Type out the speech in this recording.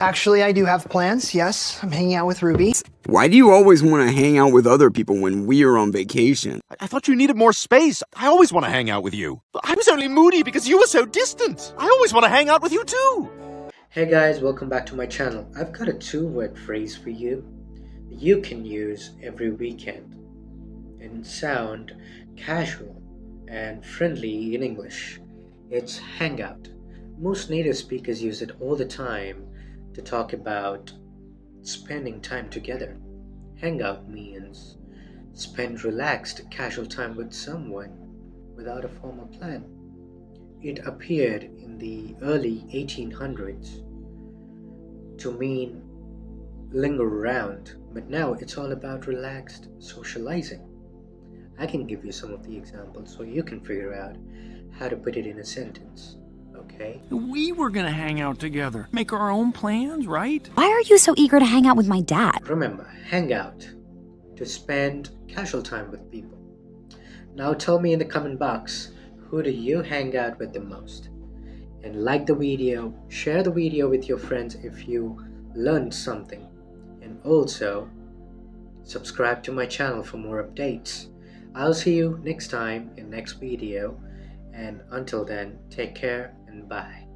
Actually, I do have plans. Yes, I'm hanging out with Ruby. Why do you always want to hang out with other people when we're on vacation? I thought you needed more space. I always want to hang out with you. I was only moody because you were so distant. I always want to hang out with you too. Hey guys, welcome back to my channel. I've got a two-word phrase for you that you can use every weekend and sound casual and friendly in English. It's hangout. Most native speakers use it all the time to talk about spending time together. Hangout means spend relaxed, casual time with someone without a formal plan. It appeared in the early 1800s to mean linger around, but now it's all about relaxed socializing. I can give you some of the examples so you can figure out how to put it in a sentence, okay? We were gonna hang out together, make our own plans, right? Why are you so eager to hang out with my dad? Remember, hang out, to spend casual time with people. Now tell me in the comment box, who do you hang out with the most? And like the video, share the video with your friends if you learned something. And also, subscribe to my channel for more updates. I'll see you next time in next video. And until then, take care and bye.